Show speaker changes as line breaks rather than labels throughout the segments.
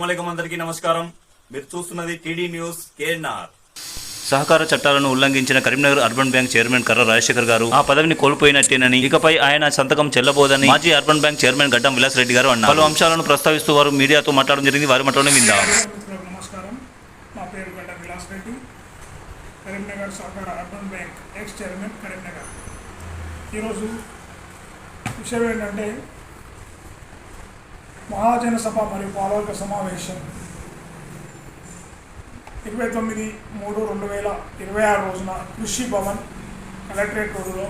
అస్సలాముఅలైకుం అందరికీ నమస్కారం. మీరు చూస్తున్నది టీడీ న్యూస్ కేఎన్ఆర్.
సహకార చట్టాలను ఉల్లంఘించిన కరీంనగర్ అర్బన్ బ్యాంక్ చైర్మన్ కర్ర రాజశేఖర్ గారు ఆ పదవిని కోల్పోయినట్టేనని, ఇకపై ఆయన సంతకం చెల్లబోదని మాజీ అర్బన్ బ్యాంక్ చైర్మన్ గడ్డం విలాస్ రెడ్డి గారు అన్నారు. పలు అంశాలను ప్రస్తావిస్తూ వారు మీడియాతో మాట్లాడడం జరిగింది. వారి మాటలోనే విందాం.
నమస్కారం, నా పేరు గడ్డం విలాస్ రెడ్డి, కరీంనగర్ సహకార urban bank X chairman Karimnagar. ఈరోజు విషయం ఏంటంటే మహాజన సభ మరియు పాలక సమావేశం 29/3/2026 రోజున కృషి భవన్ కలెక్టరేట్ రోడ్డులో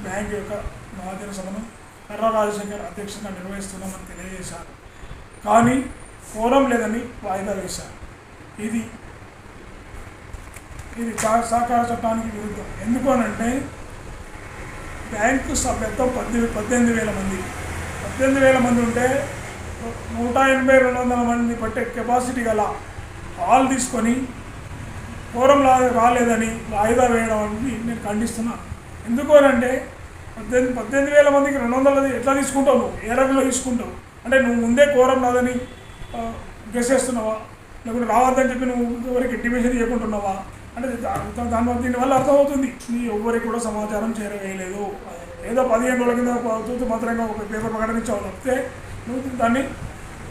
బ్యాంక్ యొక్క మహాజన సభను కర్ర రాజశేఖర్ అధ్యక్షంగా నిర్వహిస్తున్నామని తెలియజేశారు. కానీ కోరం లేదని వాయిదా వేశారు. ఇది సహకార చట్టానికి విరుద్ధం. ఎందుకు అనంటే బ్యాంకు సభ్యత్వం 18,000 మంది. 18,000 మంది ఉంటే 180-200 మంది పట్టే కెపాసిటీ గల హాల్ తీసుకొని కోరం రాలేదని వాయిదా వేయడం అని నేను ఖండిస్తున్నాను. ఎందుకు అంటే 18,000 మందికి 200 ఎట్లా తీసుకుంటావు? నువ్వు ఏ రకంలో తీసుకుంటావు? అంటే నువ్వు ముందే కోరం రాదని గెసేస్తున్నావా, లేకుంటే రావద్దని చెప్పి నువ్వు ఎవరికి ఇంటిమేషన్ చేయకుంటున్నావా అంటే దీనివల్ల అర్థమవుతుంది నీ ఎవరికి కూడా సమాచారం చేరవేయలేదు. ఏదో 15 రోజుల కింద తూతు మాత్రంగా ఒక పేపర్ ప్రకటించావు తప్పితే నువ్వు దాన్ని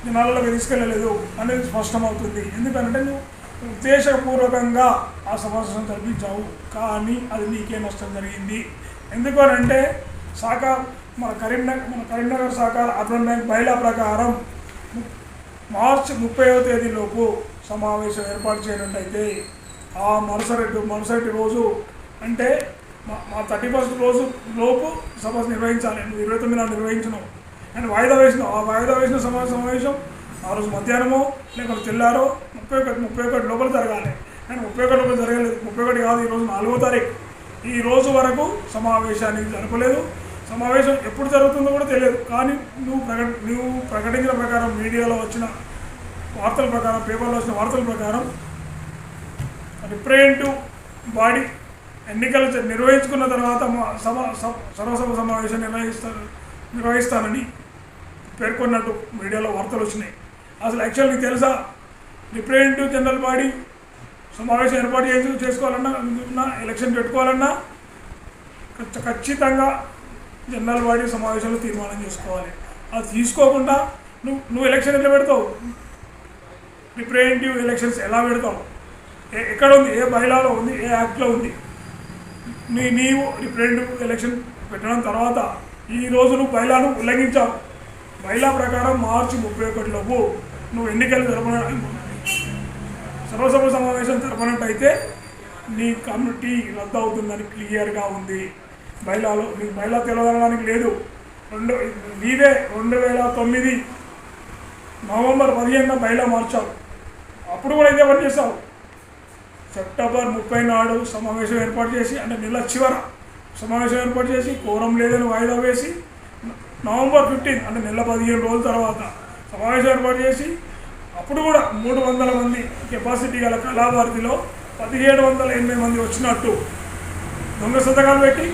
జనాలలోకి తీసుకెళ్ళలేదు అనేది స్పష్టమవుతుంది. ఎందుకంటే నువ్వు ఉద్దేశపూర్వకంగా ఆ సమావేశం జరిపించావు, కానీ అది నీకే నష్టం జరిగింది. ఎందుకు అంటే మన కరీంనగర్ సహకార అర్బన్ బ్యాంక్ బైలా ప్రకారం మార్చి 30వ తేదీలోపు సమావేశం ఏర్పాటు చేయనట్టయితే ఆ మరుసటి రోజు అంటే మా 31st రోజు లోపు సభ నిర్వహించాలి. నువ్వు 29న నిర్వహించినావు అండ్ వాయిదా వేసినావు. ఆ వాయిదా వేసిన సమావేశం ఆ రోజు మధ్యాహ్నమో లేకపోతే తెల్లారో 31 లోపల జరగాలి. అండ్ 31 లోపల జరగలేదు. 31 కాదు, ఈరోజు 4వ తారీఖు. ఈ రోజు వరకు సమావేశాన్ని జరపలేదు. సమావేశం ఎప్పుడు జరుగుతుందో కూడా తెలియదు. కానీ నువ్వు ప్రకటించిన ప్రకారం, మీడియాలో వచ్చిన వార్తల ప్రకారం, పేపర్లో వచ్చిన వార్తల ప్రకారం రిప్రజెంటివ్ బాడీ ఎన్నికలు నిర్వహించుకున్న తర్వాత సర్వసభ సమావేశం నిర్వహిస్తానని పేర్కొన్నట్టు మీడియాలో వార్తలు వచ్చినాయి. అసలు యాక్చువల్ నీకు తెలుసా? రిప్రజెంటివ్ జనరల్ బాడీ సమావేశం ఏర్పాటు చేసుకోవాలన్నా ఎలక్షన్ పెట్టుకోవాలన్నా ఖచ్చితంగా జనరల్ బాడీ సమావేశంలో తీర్మానం చేసుకోవాలి. అది తీసుకోకుండా నువ్వు ఎలక్షన్ ఎట్లా పెడతావు? రిప్రజెంటివ్ ఎలక్షన్స్ ఎలా పెడతావు? ఎక్కడ ఉంది? ఏ బైలాలో ఉంది? ఏ యాక్ట్లో ఉంది? నీవు రిప్రజెంటివ్ ఎలక్షన్ పెట్టడం తర్వాత ఈరోజు నువ్వు బైలాను ఉల్లంఘించావు. బైలా ప్రకారం మార్చి 31 లోపు నువ్వు ఎన్నికలు సర్వసభ సమావేశం జరపనట్టయితే నీ కమిటీ రద్దు అవుతుందని క్లియర్గా ఉంది బైలాలో. నీకు బైలా తెలియదనడానికి లేదు. 2009 నవంబర్ 15న బైలా మార్చావు. అప్పుడు కూడా ఇదే పని చేస్తావు. సెప్టెంబర్ 30 నాడు సమావేశం ఏర్పాటు చేసి, అంటే నెల చివర సమావేశం ఏర్పాటు చేసి కోరం లేదని వాయిదా వేసి, నవంబర్ 15 అంటే నెల 15 రోజుల తర్వాత సమావేశం ఏర్పాటు చేసి, అప్పుడు కూడా 300 మంది కెపాసిటీ గల కళాభారతిలో 1780 మంది వచ్చినట్టు దొంగ సంతకాలు పెట్టి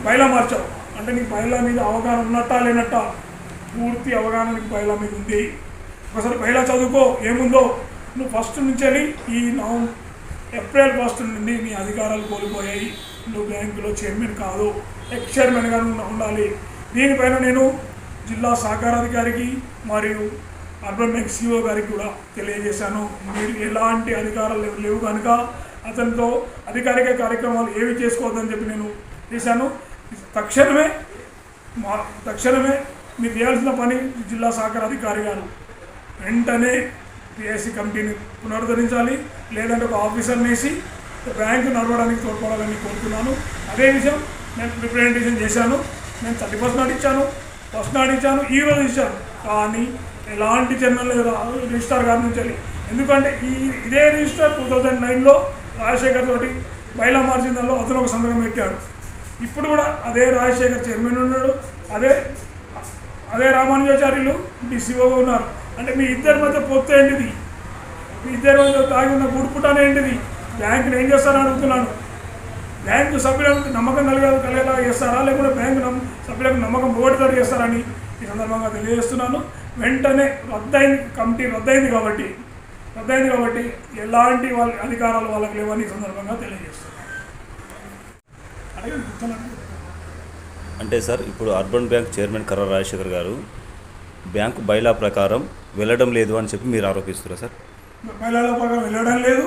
బైలా మార్చావు. అంటే నీకు బైలా మీద అవగాహన ఉన్నట్టా లేనట్టా? పూర్తి అవగాహన నీకు బైలా మీద ఉంది. ఒకసారి బైలా చదువుకో ఏముందో. నువ్వు ఫస్ట్ నుంచి ఈ ఏప్రిల్ 1 నుండి నీ అధికారాలు కోల్పోయాయి. నువ్వు బ్యాంకులో చైర్మన్ కాదు, ఎక్స్ చైర్మన్గా ఉండాలి. దీనిపైన నేను జిల్లా సహకారాధికారికి మరియు అర్బన్ బ్యాంక్ సిఇఓ గారికి కూడా తెలియజేశాను. మీరు ఎలాంటి అధికారాలు లేవు కనుక అతనితో అధికారిక కార్యక్రమాలు ఏవి చేసుకోవద్దని చెప్పి నేను చేశాను. తక్షణమే మీరు చేయాల్సిన పని, జిల్లా సహకారాధికారి గారు వెంటనే పిఎస్సి కమిటీని పునరుద్ధరించాలి, లేదంటే ఒక ఆఫీసర్ని వేసి బ్యాంకు నడవడానికి తోడ్పడాలని కోరుతున్నాను. అదే విషయం నేను రిప్రజెంటేషన్ చేశాను. నేను 31st నాడు ఇచ్చాను, 1st నాడు ఇచ్చాను, ఈరోజు ఇచ్చాను. కానీ ఎలాంటి జర్నల్ రిజిస్ట్రార్ గారి నుంచి. ఎందుకంటే ఇదే రిజిస్ట్రార్ 2009లో రాజశేఖర్ తోటి బైలా మార్చిన దానిలో అతను ఒక సంతకం పెట్టాడు. ఇప్పుడు కూడా అదే రాజశేఖర్ చైర్మన్ ఉన్నాడు, అదే రామానుజాచార్యులు డిసిఓగా ఉన్నారు. అంటే మీ ఇద్దరి మధ్య పొత్తు ఏంటిది? మీ ఇద్దరి మధ్య తాగి ఉన్న గుడుపుటానే ఏంటిది? బ్యాంకుని ఏం చేస్తారని అడుగుతున్నాను. బ్యాంకు సభ్యులకు నమ్మకం కలిగేలా చేస్తారా, లేకుంటే బ్యాంకు సభ్యులకు నమ్మకం పోగొట్టుతారు చేస్తారని ఈ సందర్భంగా తెలియజేస్తున్నాను. వెంటనే కమిటీ రద్దయింది కాబట్టి ఎలాంటి వాళ్ళ అధికారాలు వాళ్ళకి లేవని ఈ సందర్భంగా తెలియజేస్తున్నాను. అడగండి, కూర్చోండి.
అంటే సార్ ఇప్పుడు అర్బన్ బ్యాంక్ చైర్మన్ కర్ర రాజశేఖర్ గారు బ్యాంకు బైలా ప్రకారం వెళ్ళడం లేదు అని చెప్పి మీరు ఆరోపిస్తున్నారా సార్?
బైలాల ప్రకారం వెళ్ళడం లేదు.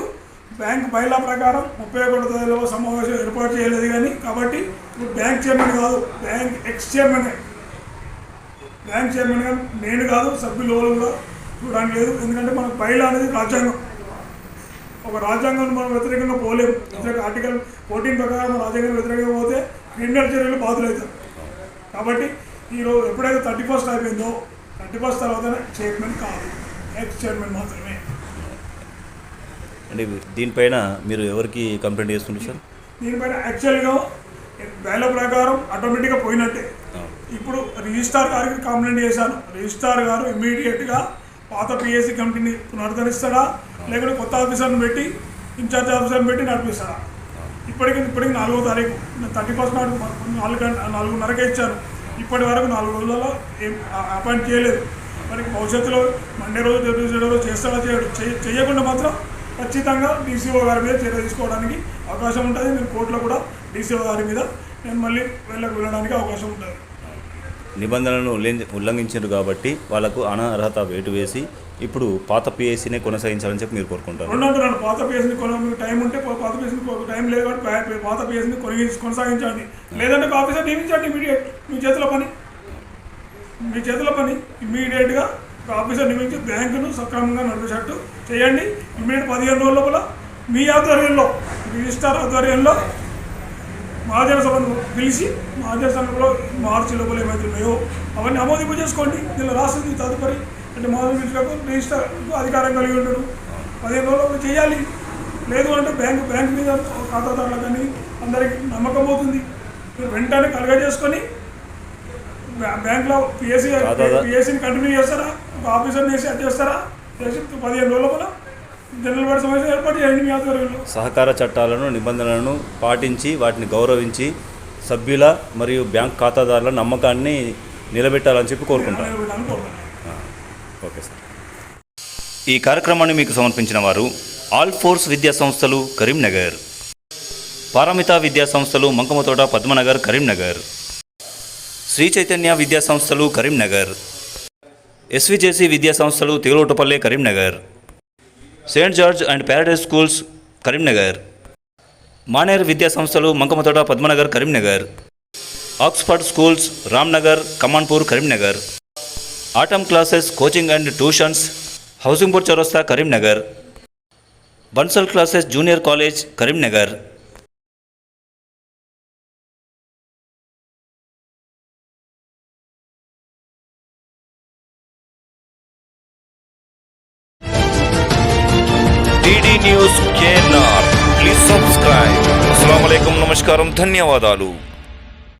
బ్యాంక్ బైలా ప్రకారం 31 తేదీలో సమావేశం ఏర్పాటు చేయలేదు. కానీ కాబట్టి ఇప్పుడు బ్యాంక్ చైర్మన్ కాదు, బ్యాంక్ ఎక్స్ చైర్మన్. బ్యాంక్ చైర్మన్గా నేను కాదు, సభ్యులు కూడా చూడడానికి లేదు. ఎందుకంటే మనకు బైలా అనేది రాజ్యాంగం. ఒక రాజ్యాంగం మనం వ్యతిరేకంగా పోలేము. ఆర్టికల్ 14 ప్రకారం మన రాజ్యాంగం వ్యతిరేకంగా పోతే క్రిమినల్ చర్యలు బాధ్యులవుతారు. కాబట్టి ఈరోజు ఎప్పుడైతే 31st అయిపోయిందో 31st తర్వాతనే చైర్మన్ కాదు, ఎక్స్ చైర్మన్ మాత్రమే.
అంటే దీనిపైన మీరు ఎవరికి కంప్లైంట్ చేస్తున్నారు సార్?
దీనిపైన యాక్చువల్గా బైలా ప్రకారం ఆటోమేటిక్గా పోయినట్టే. ఇప్పుడు రిజిస్ట్రార్ గారికి కంప్లైంట్ చేశాను. రిజిస్ట్రార్ గారు ఇమ్మీడియట్గా పాత పిఎస్సి కమిటీని పునరుద్ధరిస్తాడా, లేకుంటే కొత్త ఆఫీసర్ని పెట్టి ఇన్ఛార్జ్ ఆఫీసర్ని పెట్టి నడిపిస్తాడా? ఇప్పటికి 4వ తారీఖు 31st నాడు 4:30కే ఇచ్చాను. ఇప్పటి వరకు 4 రోజులలో ఏం అపాయింట్ చేయలేదు. మరి భవిష్యత్తులో మండే రోజు ట్యూస్డే రోజు చేస్తాడా చేయకుండా మాత్రం ఖచ్చితంగా డీసీఓ గారి మీద చర్య తీసుకోవడానికి అవకాశం ఉంటుంది. నేను కోర్టులో కూడా డీసీఓ గారి మీద నేను మళ్ళీ వెళ్ళడానికి అవకాశం ఉంటుంది.
నిబంధనలను ఉల్లంఘించారు కాబట్టి వాళ్ళకు అనర్హత వేటు వేసి ఇప్పుడు పాత పిఎస్సీనే కొనసాగించాలని చెప్పి మీరు కోరుకుంటారు.
రెండంటున్నాను, పాత పిఎస్సీని మీకు టైం ఉంటే పాత పిఎస్సీని టైం లేదు కాబట్టి పాత పిఎస్సీని కొనసాగించండి. లేదంటే ఒక ఆఫీసర్ నియమించండి. ఇమీడియట్ మీ చేతిలో పని ఇమీడియట్గా ఒక ఆఫీసర్ నియమించి బ్యాంకును సక్రమంగా నడిపేటట్టు చేయండి. ఇమీడియట్ 15 రోజుల లోపల మీ ఆధ్వర్యంలో, రిజిస్ట్రార్ ఆధ్వర్యంలో మహాజన సభను పిలిచి మహాజన సభలో మార్చి లోపల ఏమవుతున్నాయో అవన్నీ ఆమోదింపు చేసుకోండి. దీనిలో రాసింది తదుపరి అంటే మహాజన పిలిచినప్పుడు రిజిస్టర్ అధికారం కలిగి ఉండడు. 15 రోజులు చేయాలి. లేదు అంటే బ్యాంక్ మీద ఖాతాదారులకు కానీ అందరికీ నమ్మకం అవుతుంది. వెంటనే కలగజేసుకొని బ్యాంక్లో పిఎస్సీని కంటిన్యూ చేస్తారా, ఒక ఆఫీసర్ని వేసి అది చేస్తారా, చేసి 15 రోజుల లోపల జనరల్ బాడీ సమావేశం ఏర్పాటు చేయండి మీ ఆధ్వర్యంలో.
సహకార చట్టాలను నిబంధనలను పాటించి వాటిని గౌరవించి సభ్యుల మరియు బ్యాంక్ ఖాతాదారుల నమ్మకాన్ని నిలబెట్టాలని చెప్పి కోరుకుంటాను. Okay sir. ఈ కార్యక్రమాన్ని మీకు సమర్పించిన వారు ఆల్ ఫోర్స్ విద్యా సంస్థలు కరీంనగర్, పారమిత విద్యా సంస్థలు మంకమతోట పద్మనగర్ కరీంనగర్, శ్రీ చైతన్య విద్యా సంస్థలు కరీంనగర్, ఎస్విజేసి విద్యా సంస్థలు Tegalotapalle Karimnagar, Saint George and Paradise schools Karimnagar, Maner విద్యా సంస్థలు Mankammathota Padmanagar Karimnagar, Oxford schools Ramnagar Kamanpur Karimnagar, Atom classes coaching and tuitions Housingpur చౌరస్తా Karimnagar, Bansal classes junior college Karimnagar.
TD news KNR, please subscribe. అస్సలాము అలైకుం, నమస్కారం, ధన్యవాదాలు.